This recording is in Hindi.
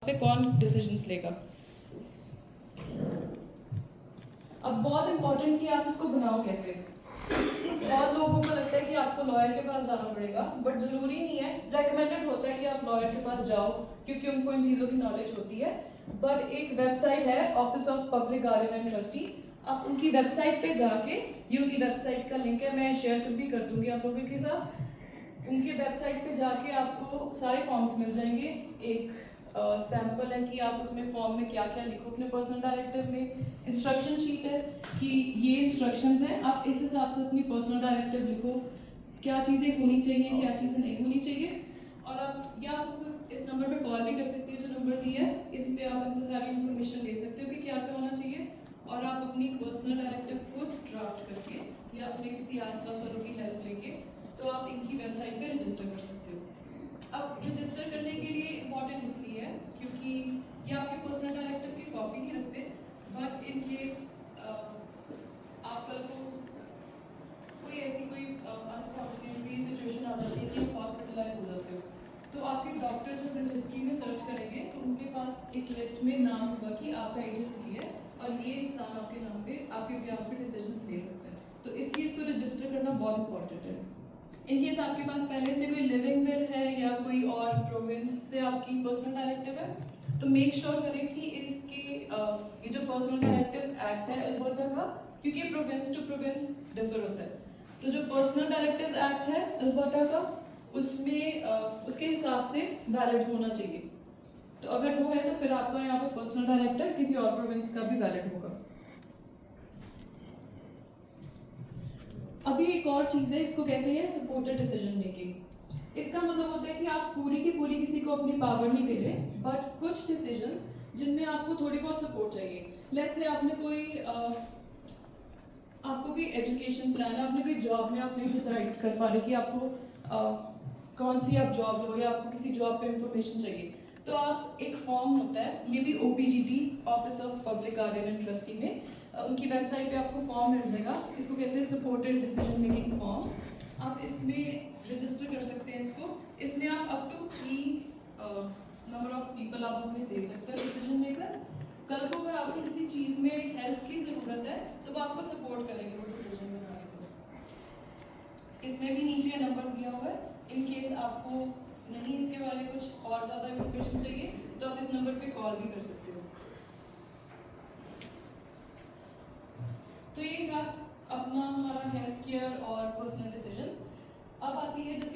पे कौन डिसीजंस लेगा। अब बहुत इंपॉर्टेंट कि आप इसको बनाओ कैसे। बहुत लोगों को लगता है कि आपको लॉयर के पास जाना पड़ेगा, बट जरूरी नहीं है। रेकमेंडेड होता है कि आप लॉयर के पास जाओ क्योंकि उनको इन चीज़ों की नॉलेज होती है। बट एक वेबसाइट है office of public guardian and trustee, आप उनकी वेबसाइट पे जाके, ये उनकी वेबसाइट का लिंक है, मैं शेयर भी कर दूंगी आप लोगों के साथ। उनकी वेबसाइट पे जाके आपको सारे फॉर्म्स मिल जाएंगे। एक सैम्पल है कि आप उसमें फॉर्म में क्या क्या लिखो अपने पर्सनल डायरेक्टिव में। इंस्ट्रक्शन शीट है कि ये इंस्ट्रक्शंस हैं, आप इस हिसाब से अपनी पर्सनल डायरेक्टिव लिखो, क्या चीज़ें होनी चाहिए क्या चीज़ें नहीं होनी चाहिए। और आप या आप इस नंबर पे कॉल भी कर सकते हैं जो नंबर दिया है, इस पे आप इनसे सारी इन्फॉर्मेशन ले सकते हो कि क्या क्या होना चाहिए। और आप अपनी पर्सनल डायरेक्टिव खुद ड्राफ्ट करके या अपने किसी आसपास वालों की हेल्प लेके तो आप इनकी वेबसाइट पे रजिस्टर कर सकते हो। अब रजिस्टर करने के लिए इम्पॉर्टेंट इसलिए है क्योंकि ये आपके पर्सनल डायरेक्टिव की कॉपी ही रखते हैं, बट इन केस आप कल को कोई ऐसी कोई अनफॉर्चुनेटली सिचुएशन आ जाती है कि आप हॉस्पिटलाइज हो जाते हो, तो आपके डॉक्टर जब रजिस्ट्री में सर्च करेंगे तो उनके पास एक लिस्ट में नाम होगा कि आपका एजेंट ये है और ये इंसान आपके नाम पे आपके बिहाफ पे डिसीजंस ले सकता है। तो इसलिए इसको रजिस्टर करना बहुत इंपॉर्टेंट है। इन केस आपके पास पहले से कोई लिविंग विल है या कोई और प्रोविंस से आपकी पर्सनल डायरेक्टिव है, तो मेक श्योर करें कि इसके ये जो पर्सनल डायरेक्टिव्स एक्ट है अल्बर्टा का, क्योंकि प्रोविंस टू प्रोविंस डिफर होता है, तो जो पर्सनल डायरेक्टिव्स एक्ट है अल्बर्टा का उसमें उसके हिसाब से वैलिड होना चाहिए। तो अगर वो है तो फिर आपका यहाँ पे पर्सनल डायरेक्टिव किसी और प्रोविंस का भी वैलिड होगा। अभी एक और चीज़ है, इसको कहते हैं सपोर्टेड डिसीजन मेकिंग। इसका मतलब होता है कि आप पूरी की पूरी किसी को अपनी पावर नहीं दे रहे, बट कुछ डिसीजंस जिनमें आपको थोड़ी बहुत सपोर्ट चाहिए। लेट्स से आपने कोई आपको कोई एजुकेशन प्लान है, आपने कोई जॉब में आप नहीं डिसाइड कर पा रहे कि आपको कौन सी आप जॉब लो या आपको किसी जॉब पे इंफॉर्मेशन चाहिए, तो आप एक फॉर्म होता है, ये भी OPGT office of public guardian and trustee में उनकी वेबसाइट पे आपको फॉर्म मिल जाएगा। इसको कहते हैं सपोर्टेड डिसीजन मेकिंग फॉर्म। आप इसमें रजिस्टर कर सकते हैं इसको। इसमें आप up to 3 number of people आप अपने दे सकते हैं डिसीजन मेकर। कल को अगर आपको किसी चीज़ में हेल्प की ज़रूरत है तो वो आपको सपोर्ट करेंगे वो डिसीजन बनाने को। इसमें भी नीचे नंबर दिया हुआ है, इन केस आपको नहीं इसके बारे में कुछ और ज़्यादा इन्फॉर्मेशन चाहिए तो आप इस नंबर पे कॉल भी कर सकते हो। तो ये था अपना हमारा हेल्थ केयर और पर्सनल डिसीजंस। अब आती है जिसके